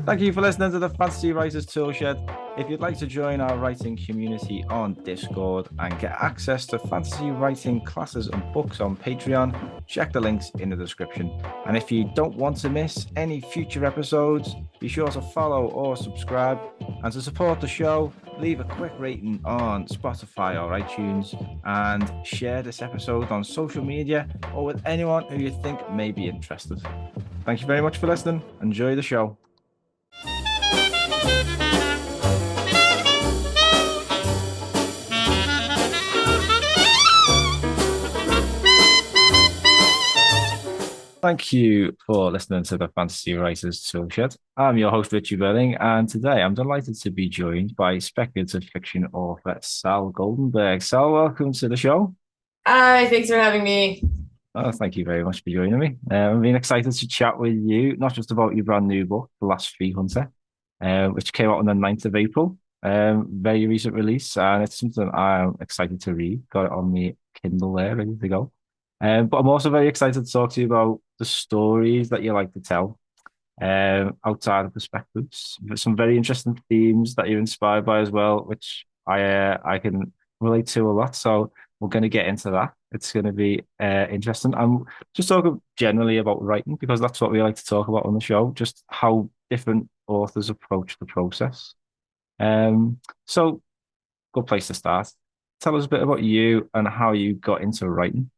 Thank you for listening to the Fantasy Writers Toolshed. If you'd like to join our writing community on Discord and get access to fantasy writing classes and books on Patreon, check the links in the description. And if you don't want to miss any future episodes, be sure to follow or subscribe. And to support the show, leave a quick rating on Spotify or iTunes and share this episode on social media or with anyone who you think may be interested. Thank you very much for listening. Enjoy the show. Thank you for listening to the Fantasy Writers Toolshed. I'm your host, Richie Billing, and today I'm delighted to be joined by speculative fiction author Sal Goldenberg. Sal, welcome to the show. Hi, thanks for having me. Oh, thank you very much for joining me. I've been excited to chat with you, not just about your brand new book, The Last Phi Hunter, which came out on the 9th of April. Very recent release, and it's something I'm excited to read. Got it on the Kindle there, ready to go. But I'm also very excited to talk to you about the stories that you like to tell outside of perspectives. There's some very interesting themes that you're inspired by as well, which I can relate to a lot. So we're going to get into that. It's going to be interesting. I'm just talking generally about writing because that's what we like to talk about on the show, just how different authors approach the process. So good place to start. Tell us a bit about you and how you got into writing.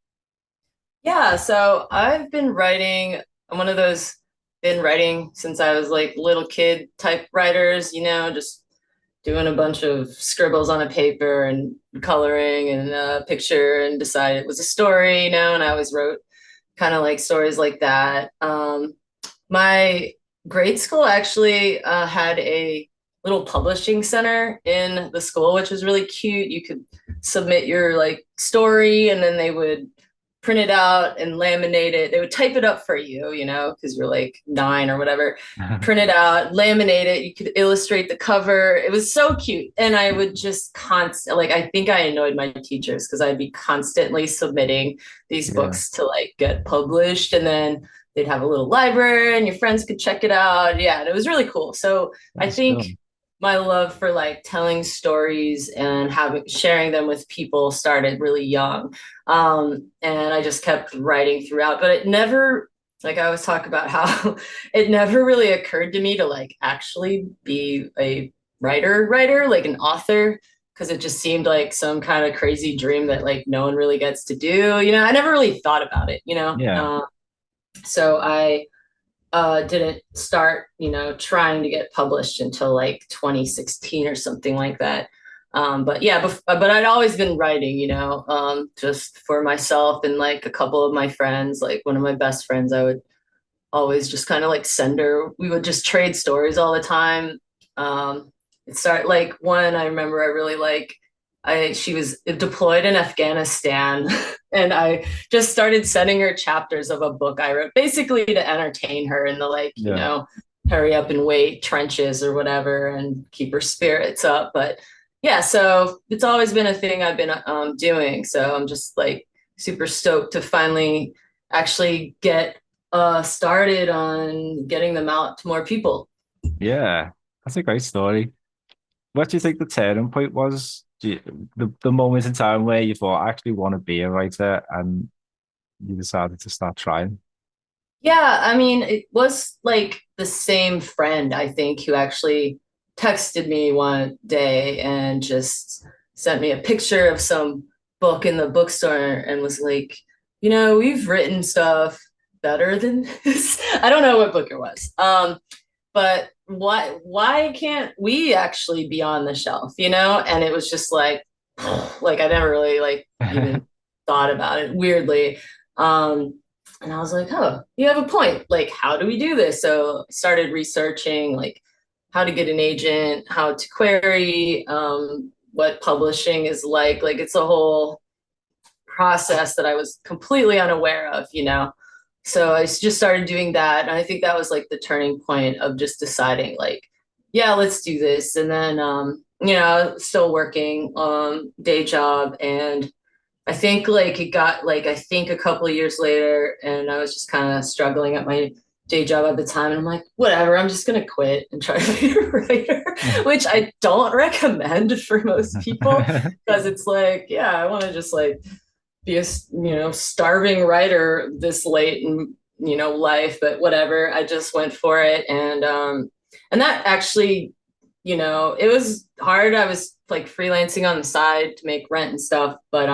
Yeah, so I've been writing. I'm one of those been writing since I was like little kid type writers, just doing a bunch of scribbles on a paper and coloring and a picture and decided it was a story, and I always wrote kind of like stories like that. My grade school actually had a little publishing center in the school, which was really cute. You could submit your like story and then they would print it out and laminate it. They would type it up for you, because you're like 9 or whatever. Print it out, laminate it. You could illustrate the cover. It was so cute. And I would just I think I annoyed my teachers because I'd be constantly submitting these books to like get published. And then they'd have a little library and your friends could check it out. Yeah, and it was really cool. So I think my love for like telling stories and sharing them with people started really young. And I just kept writing throughout, but it never, like I always talk about how it never really occurred to me to like actually be a writer, like an author, because it just seemed like some kind of crazy dream that like no one really gets to do. I never really thought about it, Yeah. So I didn't start, trying to get published until like 2016 or something like that. But yeah, but I'd always been writing, just for myself and like a couple of my friends. Like one of my best friends, I would always just kind of like send her. We would just trade stories all the time. It started like one I remember I really like. She was deployed in Afghanistan, and I just started sending her chapters of a book I wrote, basically to entertain her in the like, hurry up and wait trenches or whatever, and keep her spirits up. But yeah, so it's always been a thing I've been doing. So I'm just like super stoked to finally actually get started on getting them out to more people. Yeah, that's a great story. What do you think the turning point was? The moment in time where you thought, I actually want to be a writer and you decided to start trying? Yeah, I mean, it was like the same friend, I think, who actually texted me one day and just sent me a picture of some book in the bookstore and was like, we've written stuff better than this. I don't know what book it was. But why can't we actually be on the shelf, And it was just like I never really like even thought about it weirdly. And I was like, oh, you have a point. Like, how do we do this? So I started researching like how to get an agent, how to query, what publishing is like. Like it's a whole process that I was completely unaware of, So I just started doing that. And I think that was like the turning point of just deciding like, yeah, let's do this. And then, still working day job. And I think like it got like, I think a couple of years later, and I was just kind of struggling at my day job at the time, and I'm like, whatever, I'm just gonna quit and try to be a writer, which I don't recommend for most people because it's like, yeah, I want to just like be a starving writer this late in life, but whatever. I just went for it, and that actually, it was hard. I was like freelancing on the side to make rent and stuff, but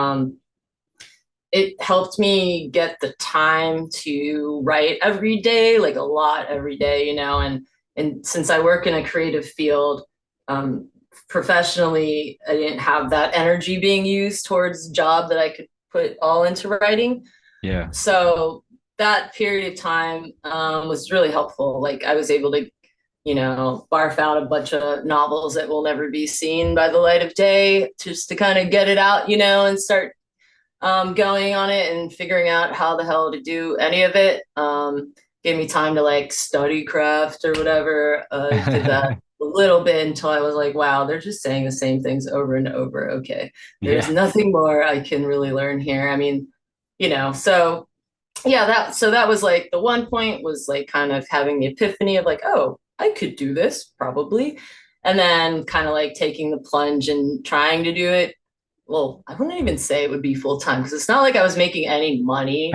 it helped me get the time to write every day, like a lot every day, and since I work in a creative field, um, professionally, I didn't have that energy being used towards a job that I could put all into writing. Yeah. So that period of time was really helpful. Like I was able to, barf out a bunch of novels that will never be seen by the light of day, just to kind of get it out, and start going on it and figuring out how the hell to do any of it. Gave me time to like study craft or whatever. Did that a little bit until I was like, wow, they're just saying the same things over and over. Okay, there's Yeah. nothing more I can really learn here. I mean, so yeah, that was like the one point was like kind of having the epiphany of like, oh, I could do this probably. And then kind of like taking the plunge and trying to do it. Well, I wouldn't even say it would be full time because it's not like I was making any money,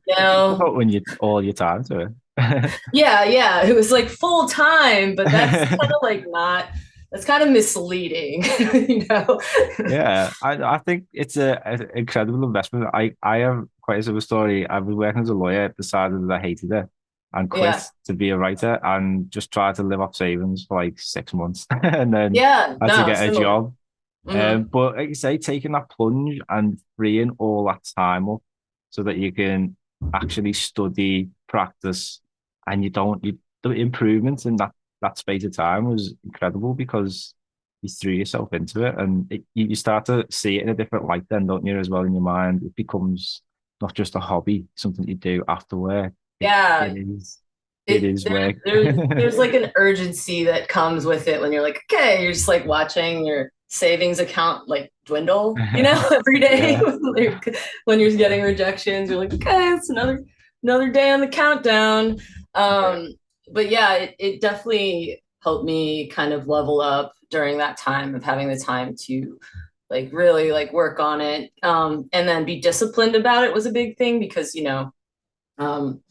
you know? About when you all your time to it. Yeah, yeah. It was like full time, but that's kind of like not, that's kind of misleading, you know? Yeah, I think it's an incredible investment. I have quite a similar story. I was working as a lawyer, decided that I hated it, and quit Yeah. to be a writer, and just tried to live off savings for like 6 months, and then Yeah. had to No, get a similar. job. Hmm. But like you say, taking that plunge and freeing all that time up so that you can actually study, practice, and the improvements in that space of time was incredible because you threw yourself into it, and you start to see it in a different light then, don't you, as well, in your mind. It becomes not just a hobby, something you do after work. Yeah. It is work. There's like an urgency that comes with it when you're like, okay, you're just like watching your savings account like dwindle, every day Yeah. when you're getting rejections. You're like, okay, it's another day on the countdown. Yeah. Um, but yeah, it definitely helped me kind of level up during that time of having the time to like really like work on it. And then be disciplined about it was a big thing because, um,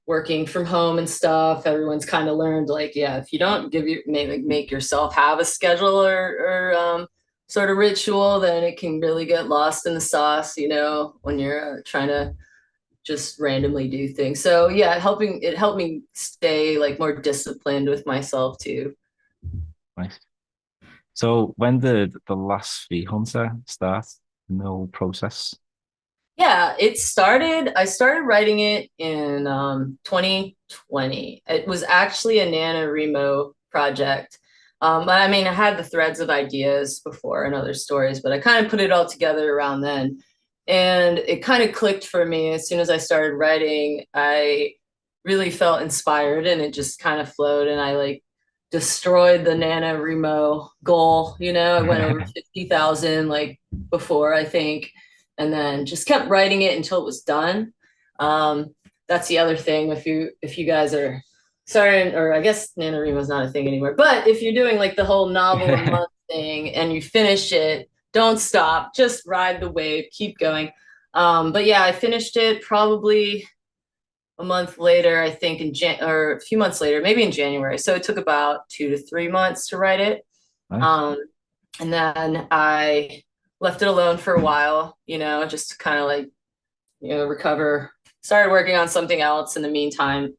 working from home and stuff, everyone's kind of learned like, yeah, if you don't make yourself have a schedule or sort of ritual, then it can really get lost in the sauce, when you're trying to just randomly do things. So yeah, it helped me stay like more disciplined with myself too. Nice. So when did the Last Phi Hunter start in the whole process? Yeah, I started writing it in 2020. It was actually a NaNoWriMo project. But I mean, I had the threads of ideas before and other stories, but I kind of put it all together around then. And it kind of clicked for me as soon as I started writing. I really felt inspired and it just kind of flowed. And I like destroyed the NaNoWriMo goal. I went over 50,000 like before, I think, and then just kept writing it until it was done. That's the other thing. If you guys are sorry, or I guess NaNoWriMo is not a thing anymore, but if you're doing like the whole novel a month thing and you finish it, don't stop, just ride the wave, keep going. But yeah, I finished it probably a month later, I think or a few months later, maybe in January. So it took about 2 to 3 months to write it. Nice. Um, and then I left it alone for a while, just to kind of like, recover. Started working on something else in the meantime.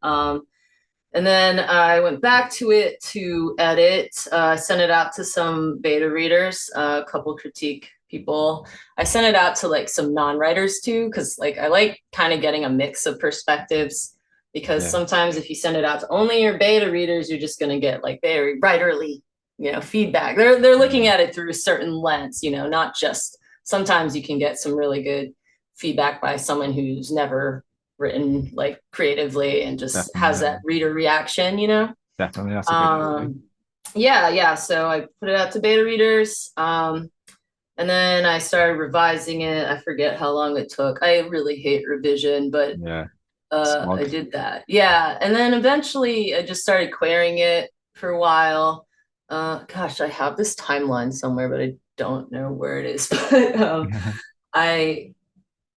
And then I went back to it to edit, sent it out to some beta readers, a couple critique people. I sent it out to like some non-writers too, because like I like kind of getting a mix of perspectives. Because Yeah. sometimes if you send it out to only your beta readers, you're just going to get like very writerly, feedback. They're looking Yeah. at it through a certain lens, not just. Sometimes you can get some really good feedback by someone who's never written like creatively and just Definitely. has that reader reaction. Definitely. That's a big thing. Um, yeah. So I put it out to beta readers. And then I started revising it. I forget how long it took. I really hate revision, but Yeah. I Slog. did that. Yeah. And then eventually I just started querying it for a while. Gosh, I have this timeline somewhere, but I don't know where it is. But I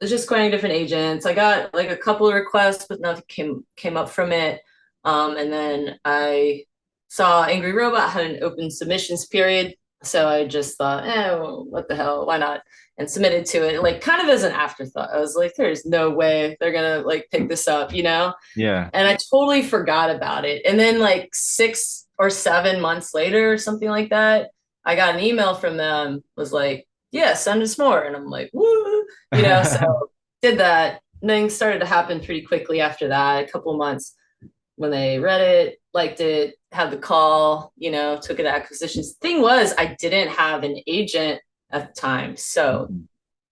was just querying different agents. I got like a couple of requests, but nothing came up from it. And then I saw Angry Robot had an open submissions period. So I just thought, well, what the hell? Why not? And submitted to it, like kind of as an afterthought. I was like, there's no way they're gonna like pick this up, you know? Yeah. And I totally forgot about it. And then like 6 or 7 months later, or something like that, I got an email from them, was like, yeah, send us more. And I'm like, woo, so did that. And then started to happen pretty quickly after that, a couple of months when they read it, liked it, had the call, took it to acquisitions. Thing was, I didn't have an agent at the time. So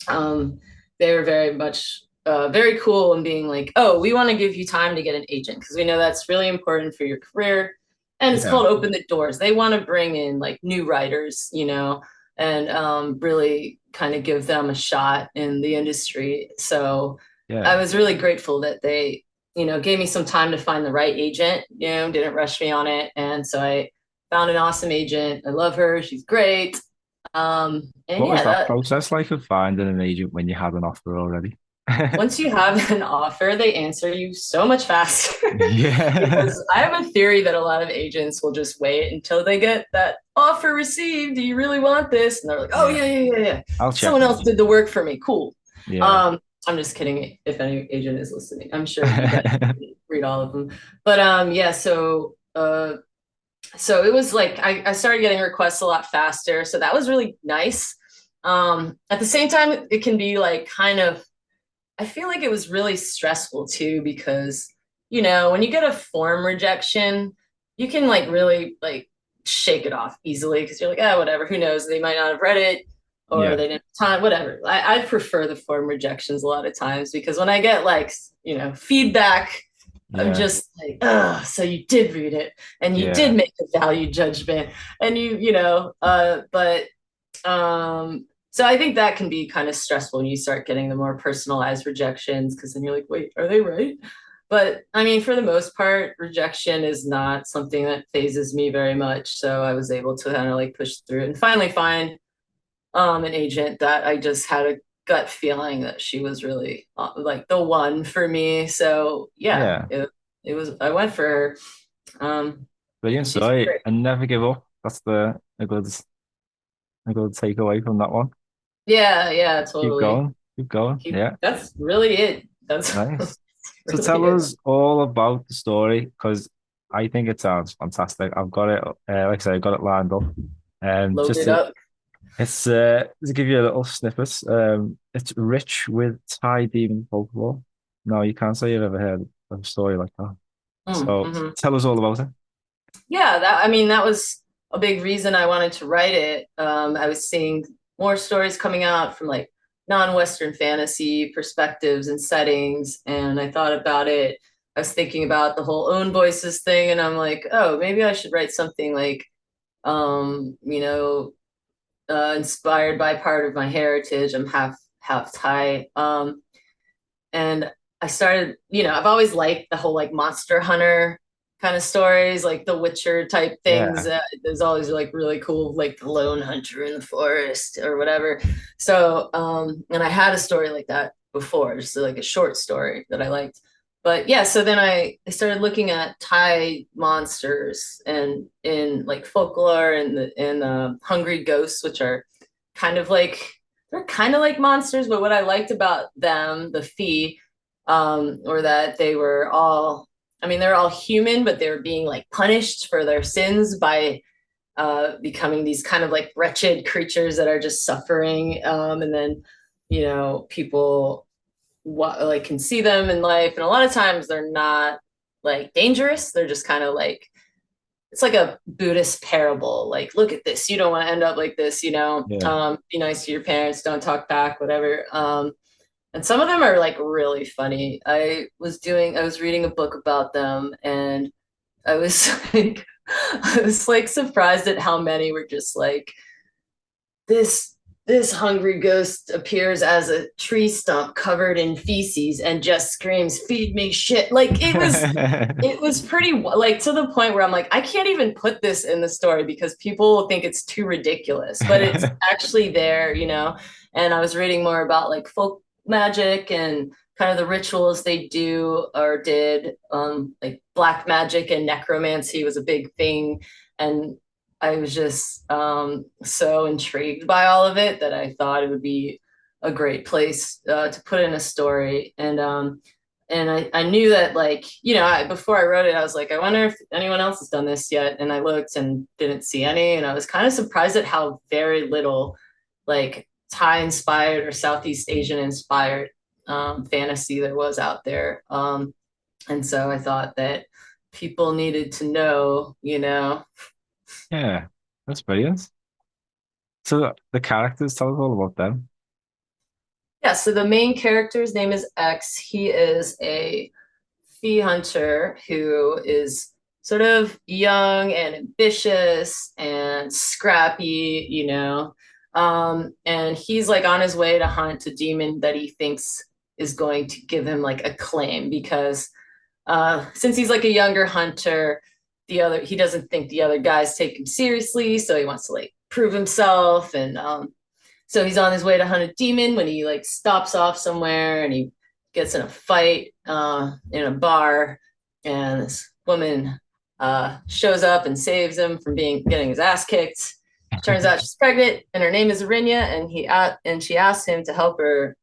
they were very much very cool in being like, oh, we want to give you time to get an agent because we know that's really important for your career. And it's Yeah. called Open the Doors. They want to bring in like new writers, and really kind of give them a shot in the industry. So I Yeah. was really grateful that they, gave me some time to find the right agent, didn't rush me on it. And so I found an awesome agent. I love her. She's great. And What was yeah, that that process like of finding an agent when you had an offer already? once you have an offer, they answer you so much faster. Yeah. Because I have a theory that a lot of agents will just wait until they get that offer received. Do you really want this? And they're like, oh, Yeah. yeah, yeah, yeah, yeah. I'll check Someone with else them. did the work for me. Cool. Yeah. I'm just kidding if any agent is listening. I'm sure you guys read all of them. But yeah, so it was like I started getting requests a lot faster. So that was really nice. At the same time, it can be like kind of I feel like it was really stressful too because, when you get a form rejection, you can like really like shake it off easily because you're like, oh, whatever, who knows? They might not have read it or Yeah. they didn't have time, whatever. I prefer the form rejections a lot of times because when I get like, feedback, I'm Yeah. just like, oh, so you did read it and you did Yeah. make a value judgment and but so I think that can be kind of stressful when you start getting the more personalized rejections because then you're like, wait, are they right? But I mean, for the most part, rejection is not something that phases me very much. So I was able to kind of like push through it and finally find an agent that I just had a gut feeling that she was really like the one for me. So yeah, Yeah. it was I went for her. Brilliant She's story. great. And never give up. That's a good takeaway from that one. Yeah, yeah, Keep totally. going. Keep going. Yeah. That's really it. That's Nice. So really tell it. us all about the story because I think it sounds fantastic. I've got it, like I say, I've got it lined up. Load Just it to up. it's to give you a little snippet. It's rich with Thai demon folklore. No, you can't say you've ever heard of a story like that. So Mm-hmm. tell us all about it. Yeah, that I mean that was a big reason I wanted to write it. I was seeing more stories coming out from like non-Western fantasy perspectives and settings, and I thought about it. I was thinking about the whole own voices thing, and I'm like, oh, maybe I should write something like, um, you know, inspired by part of my heritage. I'm half Thai, and I started, I've always liked the whole like monster hunter kind of stories, like the Witcher type things. Yeah, There's always like really cool, like the lone hunter in the forest or whatever. So, and I had a story like that before, just like a short story that I liked. But yeah, so then I started looking at Thai monsters and in like folklore and hungry ghosts, which are kind of like they're kind of like monsters, but what I liked about them, the Fee, or that they were all, I mean, they're all human, but they were being like punished for their sins by becoming these kind of like wretched creatures that are just suffering. And then, people like can see them in life. And a lot of times they're not like dangerous. They're just kind of like, it's like a Buddhist parable. Like, look at this. You don't want to end up like this, yeah. be nice to your parents, don't talk back, whatever. And some of them are like really funny. I was reading a book about them and I was I was like surprised at how many were just like this. this hungry ghost appears as a tree stump covered in feces and just screams, "Feed me shit." Like it was pretty like to the point where I'm like, I can't even put this in the story because people will think it's too ridiculous, but it's actually there. And I was reading more about like folk magic and kind of the rituals they do or did. Like black magic and necromancy was a big thing. And I was just so intrigued by all of it that I thought it would be a great place to put in a story. And I knew that like before I wrote it, I was like, I wonder if anyone else has done this yet. And I looked and didn't see any, and I was kind of surprised at how very little like Thai inspired or Southeast Asian inspired fantasy there was out there. And so I thought that people needed to know. Yeah, that's brilliant. So the characters, tell us all about them. Yeah, so the main character's name is X. He is a Phi Hunter who is sort of young and ambitious and scrappy. And he's like on his way to hunt a demon that he thinks is going to give him like a claim because since he's like a younger hunter, he doesn't think the other guys take him seriously, so he wants to like prove himself. And so he's on his way to hunt a demon when he like stops off somewhere and he gets in a fight in a bar, and this woman shows up and saves him from getting his ass kicked. Turns out she's pregnant, and her name is Arinya, and she asks him to help her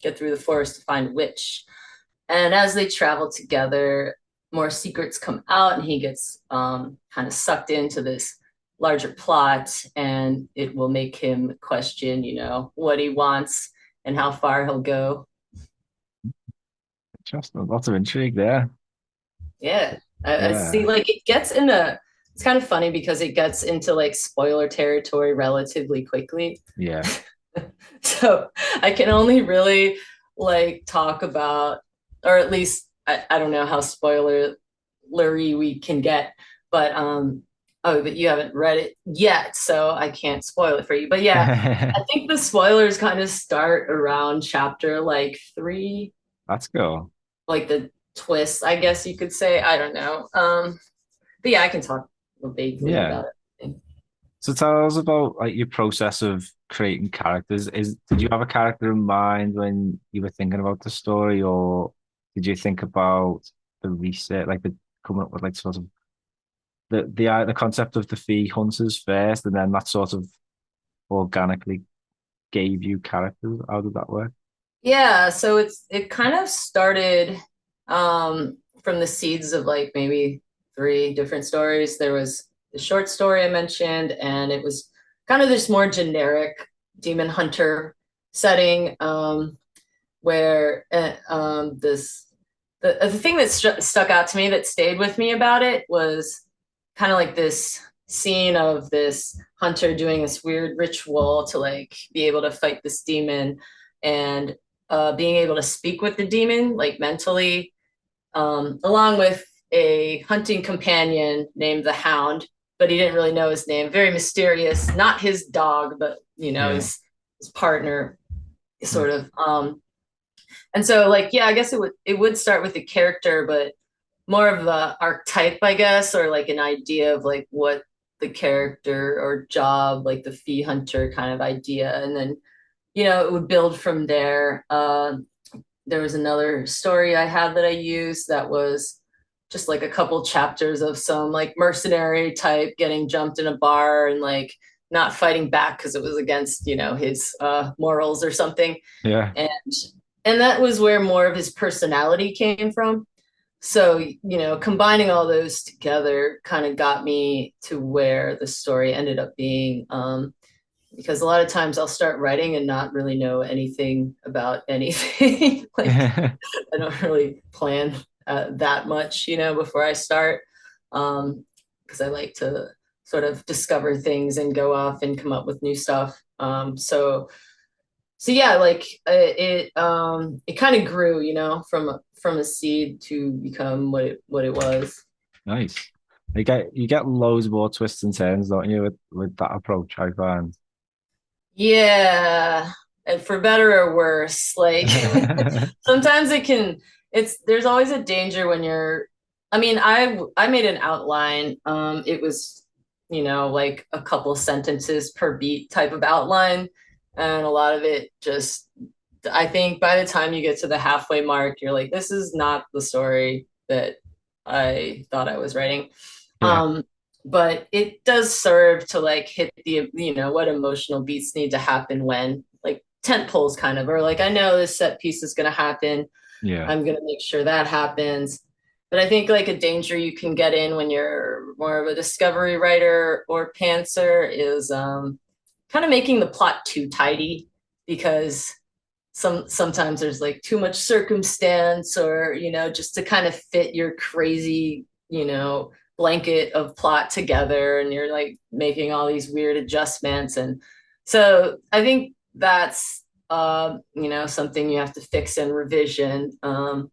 get through the forest to find a witch. And as they travel together, more secrets come out, and he gets kind of sucked into this larger plot, and it will make him question, what he wants and how far he'll go. Just lots of intrigue there. Yeah, I see. Yeah, Like it gets into. It's kind of funny because it gets into like spoiler territory relatively quickly. yeah. So I can only really like talk about, or at least I don't know how spoilery we can get, but oh, but you haven't read it yet, so I can't spoil it for you. But yeah, I think the spoilers kind of start around chapter like 3, Let's go. like the twist, I guess you could say. I don't know. But yeah, I can talk vaguely Yeah. about it. So tell us about like your process of creating characters. Did you have a character in mind when you were thinking about the story, or did you think about the research, like the coming up with like sort of the concept of the fee hunters first, and then that sort of organically gave you characters? How did that work? Yeah, so it kind of started from the seeds of like maybe 3 different stories. There was the short story I mentioned, and it was kind of this more generic demon hunter setting, where the thing that stuck out to me that stayed with me about it was kind of like this scene of this hunter doing this weird ritual to like be able to fight this demon, and being able to speak with the demon like mentally, along with a hunting companion named the Hound, but he didn't really know his name. Very mysterious, not his dog, but Yeah. his partner, sort of. And so, like, yeah, I guess it would start with the character, but more of a archetype, I guess, or like an idea of like what the character or job, like the fee hunter kind of idea, and then it would build from there. There was another story I had that I used that was just like a couple chapters of some like mercenary type getting jumped in a bar and like not fighting back because it was against his morals or something. Yeah. And and that was where more of his personality came from. So combining all those together kind of got me to where the story ended up being. Because a lot of times I'll start writing and not really know anything about anything. Like I don't really plan that much, before I start, because I like to sort of discover things and go off and come up with new stuff. So yeah, like it kind of grew, from a seed to become what it was. Nice. You get loads more twists and turns, don't you, with that approach, I find. Yeah, and for better or worse, like sometimes there's always a danger when you're I mean, I made an outline. It was, like a couple sentences per beat type of outline, and a lot of it just I think by the time you get to the halfway mark, you're like, this is not the story that I thought I was writing. Yeah, Um, but it does serve to like hit what emotional beats need to happen when like tent poles kind of, or like I know this set piece is gonna happen. yeah, I'm gonna make sure that happens. But I think like a danger you can get in when you're more of a discovery writer or pantser is kind of making the plot too tidy because sometimes there's like too much circumstance or just to kind of fit your crazy blanket of plot together and you're like making all these weird adjustments and so I think that's something you have to fix in revision and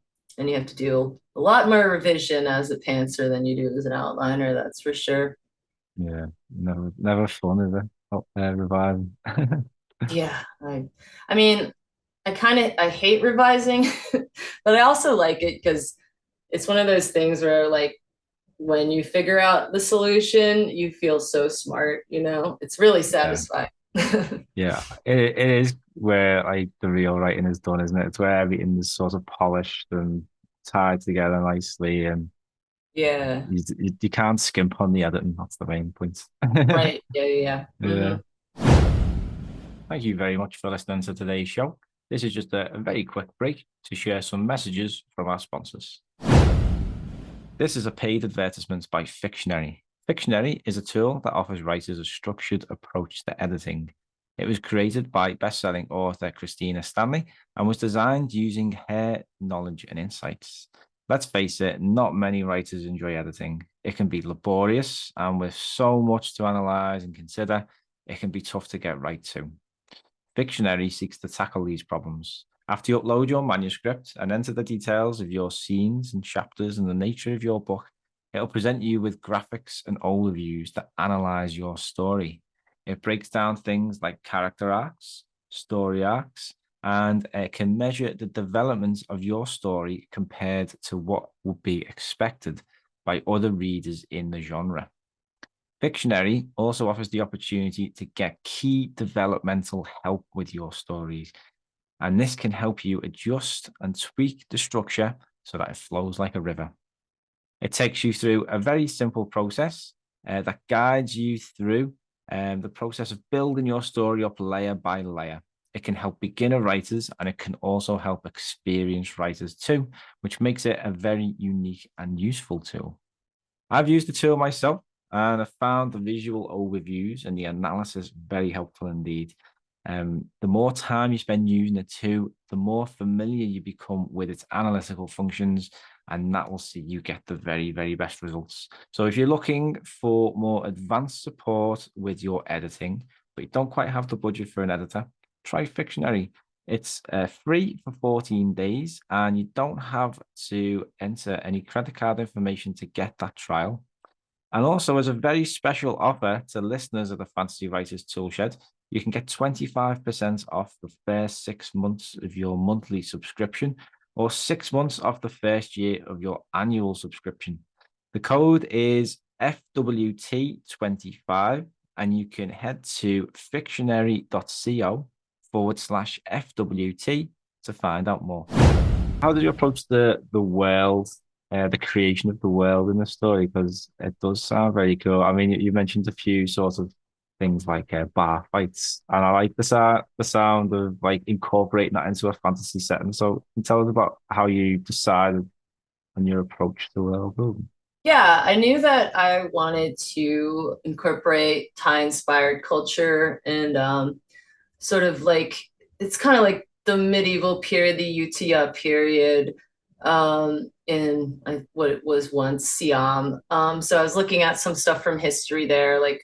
you have to do a lot more revision as a pantser than you do as an outliner, that's for sure. yeah. Never fun, is it? Reviving. Yeah, I mean, I hate revising, but I also like it because it's one of those things where like when you figure out the solution, you feel so smart, It's really Yeah, satisfying. yeah. It is where like the real writing is done, isn't it? It's where everything is sort of polished and tied together nicely, and Yeah, you can't skimp on the editing. That's the main point. right. Yeah, yeah, yeah. Yeah. Thank you very much for listening to today's show. This is just a very quick break to share some messages from our sponsors. This is a paid advertisement by Fictionary. Fictionary is a tool that offers writers a structured approach to editing. It was created by best-selling author Christina Stanley and was designed using her knowledge and insights. Let's face it, not many writers enjoy editing. It can be laborious, and with so much to analyze and consider, it can be tough to get right to. Fictionary seeks to tackle these problems. After you upload your manuscript and enter the details of your scenes and chapters and the nature of your book, it'll present you with graphics and overviews that analyze your story. It breaks down things like character arcs, story arcs, and it can measure the development of your story compared to what would be expected by other readers in the genre. Fictionary also offers the opportunity to get key developmental help with your stories, and this can help you adjust and tweak the structure so that it flows like a river. It takes you through a very simple process that guides you through the process of building your story up layer by layer. It can help beginner writers and it can also help experienced writers too, which makes it a very unique and useful tool. I've used the tool myself and I found the visual overviews and the analysis very helpful indeed. The more time you spend using it too, the more familiar you become with its analytical functions, and that will see you get the very, very best results. So if you're looking for more advanced support with your editing, but you don't quite have the budget for an editor, try Fictionary. It's free for 14 days, and you don't have to enter any credit card information to get that trial. And also, as a very special offer to listeners of the Fantasy Writers Toolshed, you can get 25% off the first 6 months of your monthly subscription or 6 months off the first year of your annual subscription. The code is FWT25, and you can head to fictionary.co/FWT to find out more. How did you approach the world, the creation of the world in the story? Because it does sound very cool. I mean, you mentioned a few sort of things like bar fights, and I like the sound of like incorporating that into a fantasy setting. So, can you tell us about how you decided on your approach to world building? Yeah, I knew that I wanted to incorporate Thai inspired culture and sort of like it's kind of like the medieval period, the Utah period, in what it was once Siam. So I was looking at some stuff from history there, like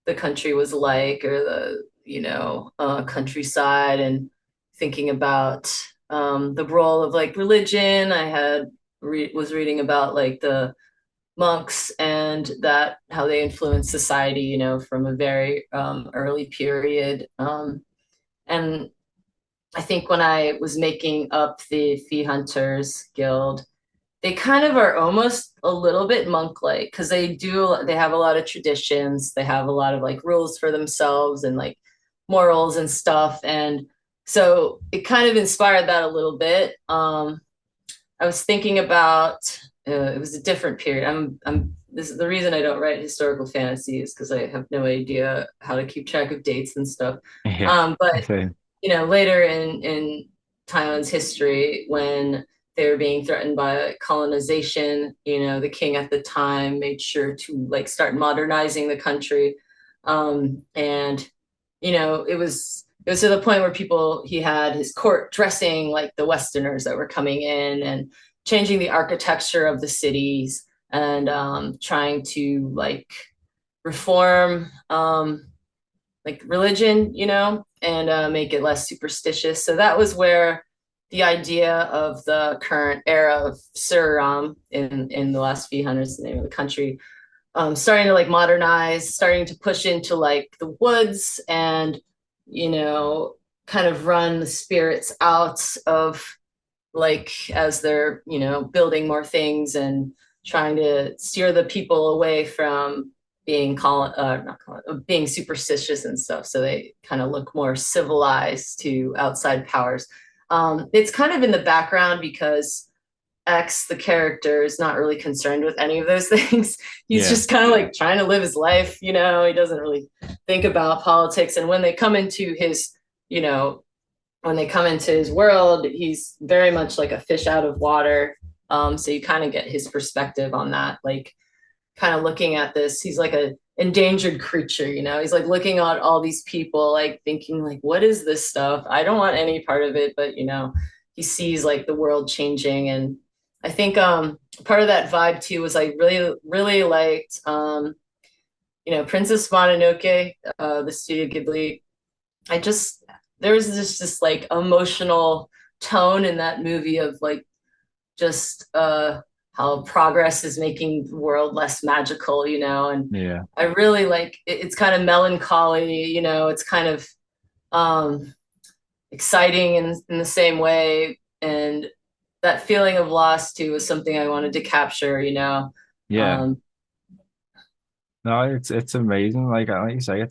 the country was like, or the countryside, and thinking about the role of like religion. I was reading about like the monks and that how they influence society, from a very early period. And I think when I was making up the Phi Hunters Guild, they kind of are almost a little bit monk-like because they have a lot of traditions, they have a lot of like rules for themselves and like morals and stuff. And so it kind of inspired that a little bit. I was thinking about it was a different period. I'm this is the reason I don't write historical fantasy is because I have no idea how to keep track of dates and stuff. Yeah. But So, later in Thailand's history, when they were being threatened by colonization, the king at the time made sure to like start modernizing the country. And it was to the point where he had his court dressing like the Westerners that were coming in and changing the architecture of the cities and trying to like reform like religion, and make it less superstitious. So that was where the idea of the current era of Suriname in the Last Phi Hunter is the name of the country, starting to like modernize, starting to push into like the woods and kind of run the spirits out of like as they're building more things and trying to steer the people away from being superstitious and stuff, so they kind of look more civilized to outside powers. It's kind of in the background because X, the character, is not really concerned with any of those things. He's yeah. just kind of like trying to live his life. He doesn't really think about politics. And when they come into you know, his world, he's very much like a fish out of water. So you kind of get his perspective on that, like kind of looking at this. He's like a endangered creature, he's like looking at all these people, like thinking like, what is this stuff? I don't want any part of it. But he sees like the world changing. And I think part of that vibe too was I really, really liked Princess Mononoke, the Studio Ghibli. I just there was this like emotional tone in that movie of like just how progress is making the world less magical, and Yeah. I really like it's kind of melancholy, it's kind of um exciting in the same way. And that feeling of loss too was something I wanted to capture. Yeah. um No, it's amazing. Like you say,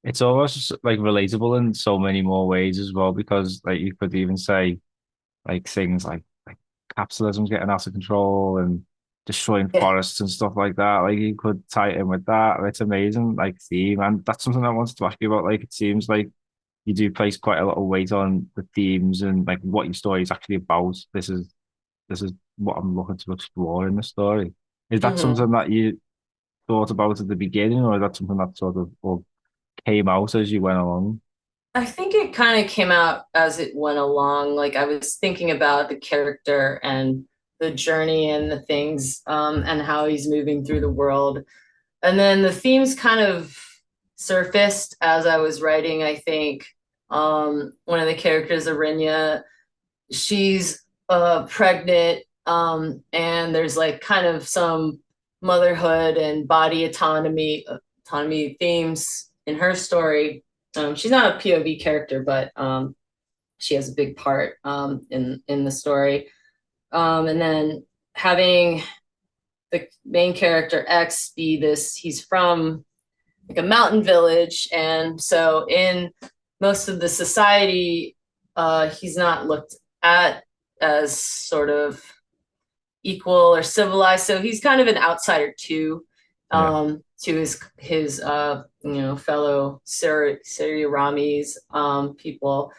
it's almost like relatable in so many more ways as well, because like you could even say like things like capitalism's getting out of control and destroying yeah. forests and stuff like that. Like you could tie it in with that. It's amazing, like theme, and that's something I wanted to ask you about. Like it seems like you do place quite a lot of weight on the themes and like what your story is actually about. This is what I'm looking to explore in the story. Is that Hmm. something that you thought about at the beginning, or is that something that sort of or came out as you went along? I think it kind of came out as it went along. Like I was thinking about the character and the journey and the things, and how he's moving through the world. And then the themes kind of surfaced as I was writing. I think one of the characters, Arinya, she's pregnant, and there's like kind of some motherhood and body autonomy themes in her story. She's not a POV character, but she has a big part in the story. And then having the main character X be this, he's from like a mountain village, and so in most of the society, he's not looked at as sort of equal or civilized. So he's kind of an outsider too, Yeah, to his fellow Siriramis people.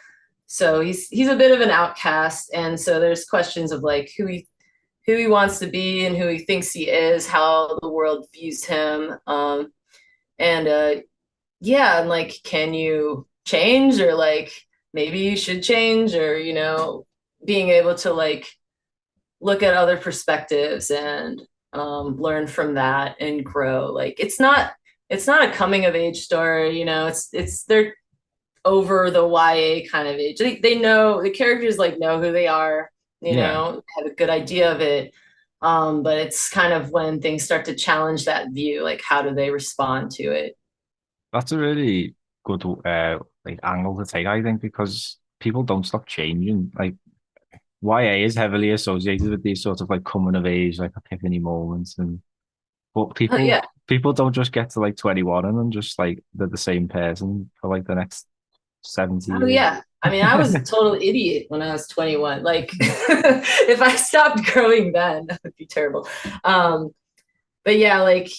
So he's a bit of an outcast, and so there's questions of like who he wants to be and who he thinks he is, how the world views him, and yeah, and like, can you change, or like maybe you should change, or being able to like look at other perspectives and learn from that and grow. Like it's not a coming of age story, it's they're over the YA kind of age. They know the characters, like know who they are, yeah, have a good idea of it. But it's kind of when things start to challenge that view, like how do they respond to it? That's a really good like angle to take, I think, because people don't stop changing. Like YA is heavily associated with these sort of like coming of age, like epiphany moments, and but people Yeah. people don't just get to like 21 and then just like they're the same person for like the next 70 Oh years. yeah. I mean, I was a total idiot when I was 21. Like if I stopped growing then, that would be terrible. Um, but yeah, like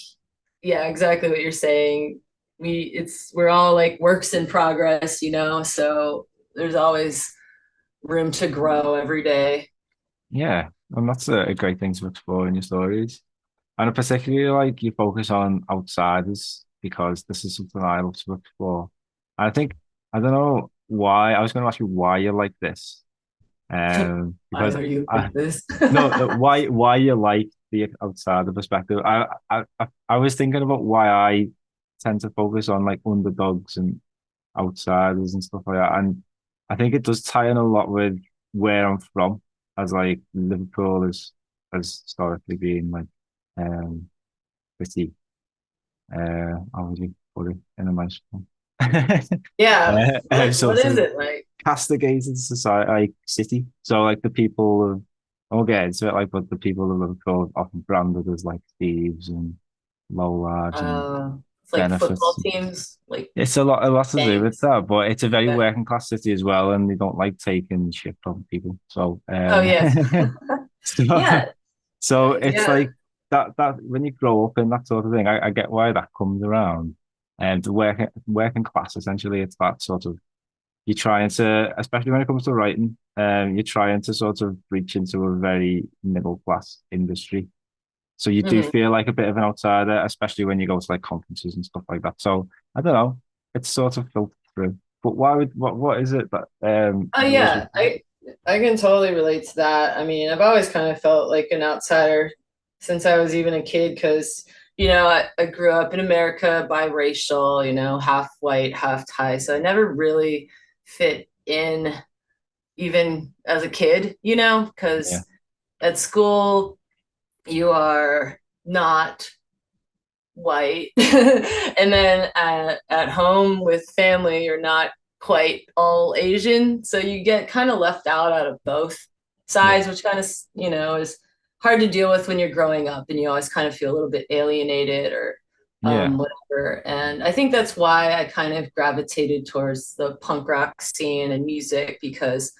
yeah, exactly what you're saying. We're all like works in progress, so there's always room to grow every day. Yeah, and that's a great thing to explore in your stories. And I particularly like you focus on outsiders because this is something I love to explore. And I think I don't know why I was going to ask you why you like this. Why Because are you I like this? no, why you like the outsider perspective. I was thinking about why I tend to focus on like underdogs and outsiders and stuff like that. And I think it does tie in a lot with where I'm from, as like Liverpool has historically been like pretty how would you put it in a nice one? Yeah. What Sort is of it like? castigated society like city. So like the people of okay, it's a bit like but the people of Liverpool are often branded as like thieves and low lives and It's like football benefits. teams, like It's a lot to do with gangs. that, but it's a very Yeah. working class city as well, and they don't like taking shit from people. So Oh yes. so, Yeah. so it's Yeah. like that when you grow up in that sort of thing, I get why that comes around. And the working class essentially, it's that sort of you're trying to, especially when it comes to writing, you're trying to sort of reach into a very middle class industry. So you do Mhm. feel like a bit of an outsider, especially when you go to like conferences and stuff like that. So I don't know, it's sort of filtered through. But why would what is it that Oh draws yeah, you? I can totally relate to that. I mean, I've always kind of felt like an outsider since I was even a kid because, I grew up in America biracial, half white, half Thai. So I never really fit in even as a kid, Yeah, because at school you are not white. And then at home with family, you're not quite all Asian. So you get kind of left out of both yeah, sides, which kind of, is hard to deal with when you're growing up and you always kind of feel a little bit alienated or yeah, whatever. And I think that's why I kind of gravitated towards the punk rock scene and music because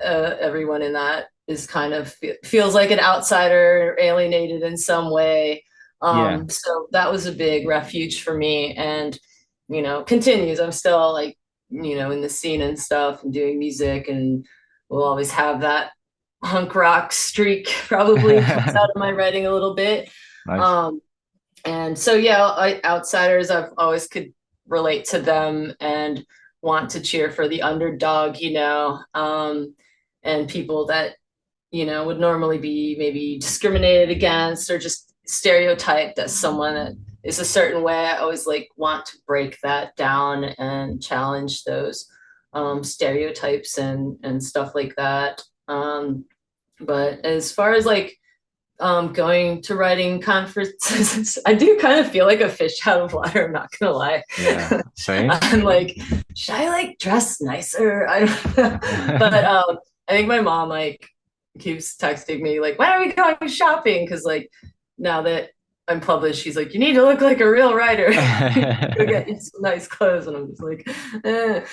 everyone in that is kind of feels like an outsider, alienated in some way. yeah, So that was a big refuge for me, and continues. I'm still like in the scene and stuff, and doing music, and we'll always have that punk rock streak. Probably comes out of my writing a little bit. nice. Um, and so yeah, outsiders, I've always could relate to them and want to cheer for the underdog, and people that would normally be maybe discriminated against or just stereotyped as someone that is a certain way. I always like want to break that down and challenge those stereotypes and stuff like that. But as far as like going to writing conferences, I do kind of feel like a fish out of water. I'm not gonna lie. Yeah, same. I'm like, should I like dress nicer? I don't know. But I think my mom like keeps texting me like, when are we going shopping? Because like now that I'm published, she's like, you need to look like a real writer. Go get you some nice clothes, and I'm just like, eh.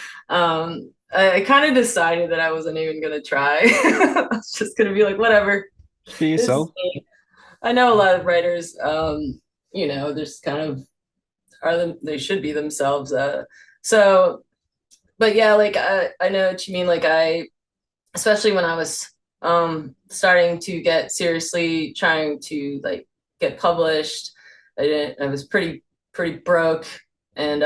I kind of decided that I wasn't even gonna try. I was just gonna be like, whatever. Just be This is yourself. me. I know a lot of writers, there's kind of they should be themselves. So, but yeah, like I know what you mean. Like especially when I was starting to get seriously trying to like get published, I was pretty broke and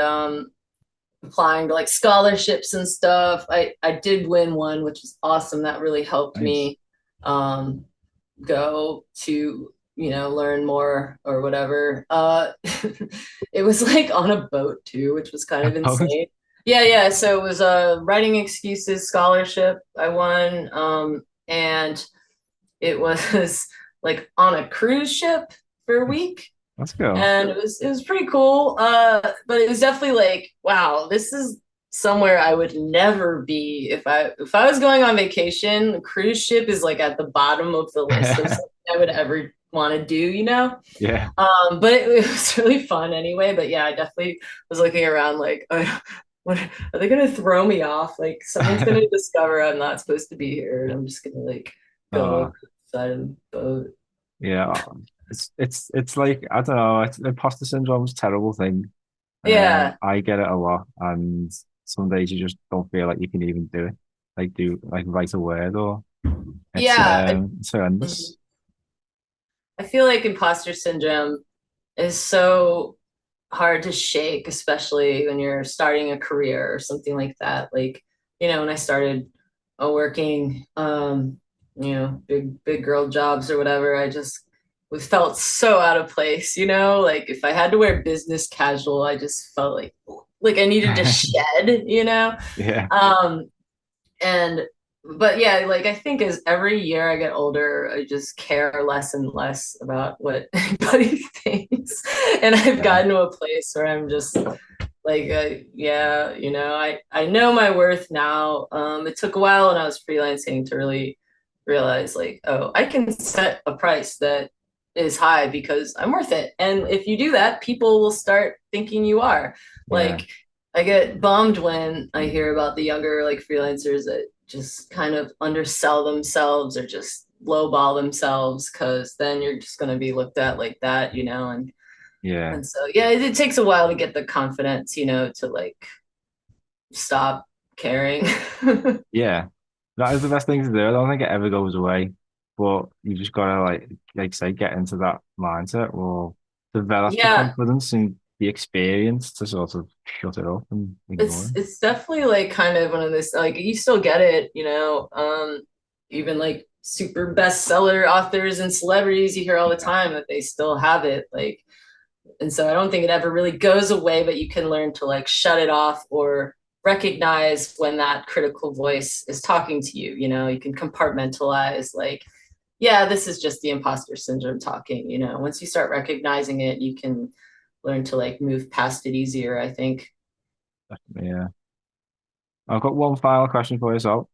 applying to like scholarships and stuff. I did win one, which was awesome. That really helped Nice. me um go to learn more or whatever. It was like on a boat too, which was kind of insane. Yeah, so it was a writing excuses scholarship I won, and it was like on a cruise ship for a week, Let's go. and it was pretty cool. But it was definitely like, wow, this is somewhere I would never be if I was going on vacation. The cruise ship is like at the bottom of the list of something I would ever want to do, you know. Yeah. But it was really fun anyway. But yeah, I definitely was looking around like, what are they gonna throw me off? Like someone's gonna discover I'm not supposed to be here, and I'm just gonna like go Oh, across the side of the boat. yeah. It's like I don't know. It's imposter syndrome's a terrible thing. Yeah, I get it a lot, and some days you just don't feel like you can even do it. Like do like write a word or yeah. it's Mhm. horrendous. I feel like imposter syndrome is so hard to shake, especially when you're starting a career or something like that. Like, when I started working, big girl jobs or whatever, I just was felt so out of place, like if I had to wear business casual, I just felt like I needed to shed. Yeah. Um, and but yeah, like I think as every year I get older, I just care less and less about what anybody thinks. And I've Yeah. gotten to a place where I'm just like, yeah, I know my worth now. It took a while when I was freelancing to really realize, like, oh, I can set a price that is high because I'm worth it. And if you do that, people will start thinking you are. Yeah. Like, I get bummed when I hear about the younger like freelancers that just kind of undersell themselves or just lowball themselves, because then you're just going to be looked at like that, and Yeah. and so, yeah, it takes a while to get the confidence, to like stop caring. Yeah. That is the best thing to do. I don't think it ever goes away, but you just gotta like say get into that mindset or develop the Yeah, confidence and the experience to sort of shut it up and ignore it's it. it's definitely like kind of one of this, like you still get it, even like super bestseller authors and celebrities, you hear all the Yeah. time that they still have it, like, and so I don't think it ever really goes away, but you can learn to like shut it off or recognize when that critical voice is talking to you. You can compartmentalize, like, yeah, this is just the imposter syndrome talking. Once you start recognizing it, you can learn to like move past it easier, I think. Yeah. I've got one final question for you, so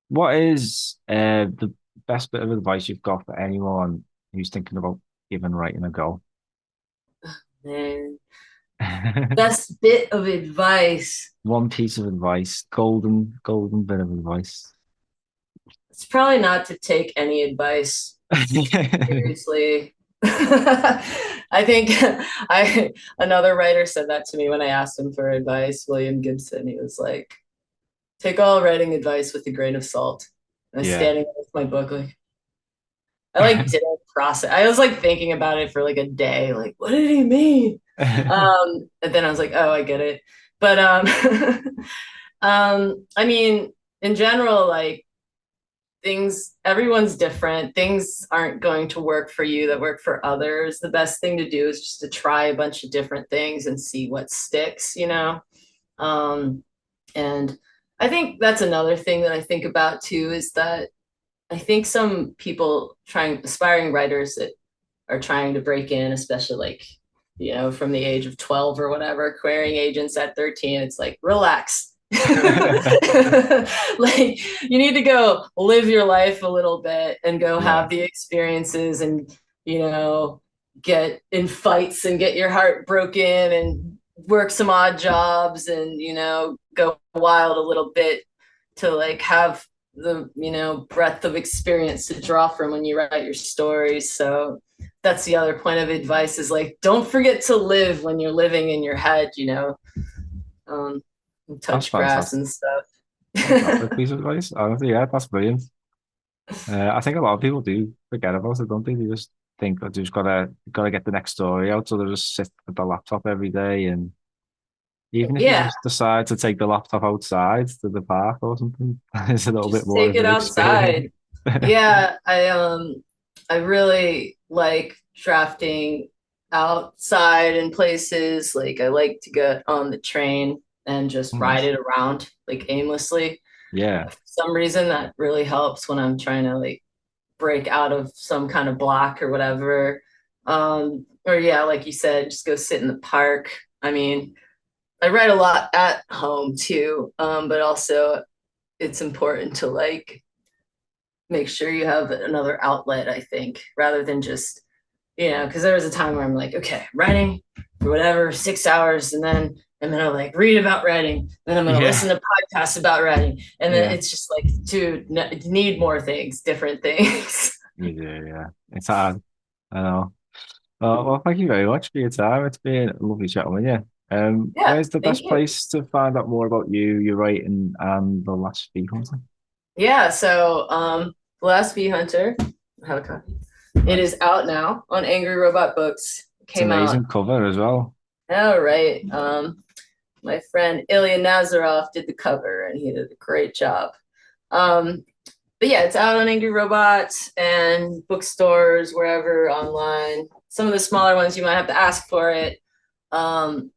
what is the best bit of advice you've got for anyone who's thinking about giving writing a go? And best bit of advice. One piece of advice, golden bit of advice. It's probably not to take any advice seriously. I think I another writer said that to me when I asked him for advice, William Gibson. He was like, take all writing advice with a grain of salt. And I was Yeah. standing with my book, like I like didn't process. I was like thinking about it for like a day, like, what did he mean? And then I was like, oh, I get it. But I mean, in general, like everyone's different. Things aren't going to work for you that work for others. The best thing to do is just to try a bunch of different things and see what sticks. Um, and I think that's another thing that I think about too, is that I think some people aspiring writers that are trying to break in, especially like, from the age of 12 or whatever, querying agents at 13, it's like, relax. Like, you need to go live your life a little bit and go Yeah. have the experiences and, you know, get in fights and get your heart broken and work some odd jobs and, go wild a little bit to like have the breadth of experience to draw from when you write your stories. So that's the other point of advice, is like, don't forget to live when you're living in your head, um, That's touch grass fantastic. and stuff. Fantastic piece of advice. Honestly, yeah, that's brilliant. I think a lot of people do forget about it, don't they? They just think that they just gotta get the next story out, so they just sit at the laptop every day. And even if you Yeah, just decide to take the laptop outside to the park or something, it's a little bit just more take of it an experience. outside. Yeah, I really like drafting outside in places. Like, I like to get on the train and just ride Nice. it around like aimlessly. Yeah. For some reason that really helps when I'm trying to like break out of some kind of block or whatever. Or yeah, like you said, just go sit in the park. I mean, I write a lot at home too, but also it's important to like make sure you have another outlet, I think, rather than just, because there was a time where I'm like, okay, writing for whatever, 6 hours, and then I'm gonna like read about writing, then I'm gonna Yeah, listen to podcasts about writing, and then yeah, it's just like, dude, need more things, different things. you do. Yeah, it's hard. I know. Well, thank you very much for your time. It's been lovely chatting with you. Yeah, Where's the thank best you. place to find out more about you, your writing, and the Last Phi Hunter? Yeah, so Last Phi Hunter, I have a copy. It Nice. is out now on Angry Robot Books. It It's came out. amazing cover as well. All right. My friend Ilya Nazarov did the cover, and he did a great job. Um, but yeah, it's out on Angry Robots and bookstores, wherever online. Some of the smaller ones you might have to ask for it. Um,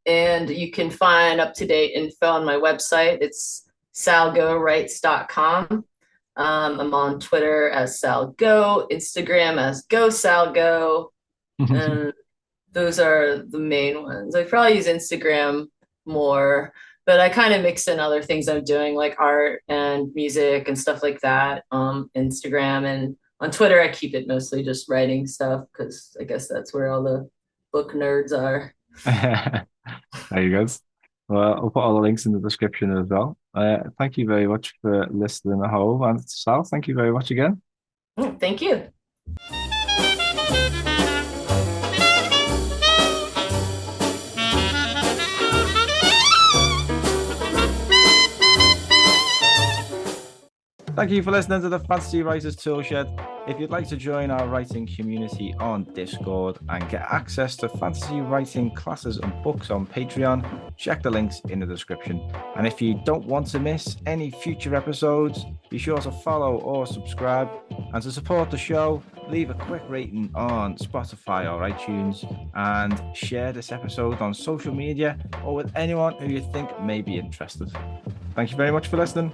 and you can find up to date info on my website. It's salgowrites.com. I'm on Twitter as salgo, Instagram as gosalgo, and those are the main ones. I probably use Instagram more, but I kind of mix in other things I'm doing, like art and music and stuff like that. Instagram and on Twitter, I keep it mostly just writing stuff because I guess that's where all the book nerds are. There you go. Well, I'll put all the links in the description as well. Thank you very much for listening at home. And Sal, thank you very much again. Thank you. Thank you for listening to the Fantasy Writers Toolshed. If you'd like to join our writing community on Discord and get access to fantasy writing classes and books on Patreon, check the links in the description. And if you don't want to miss any future episodes, be sure to follow or subscribe. And to support the show, leave a quick rating on Spotify or iTunes and share this episode on social media or with anyone who you think may be interested. Thank you very much for listening.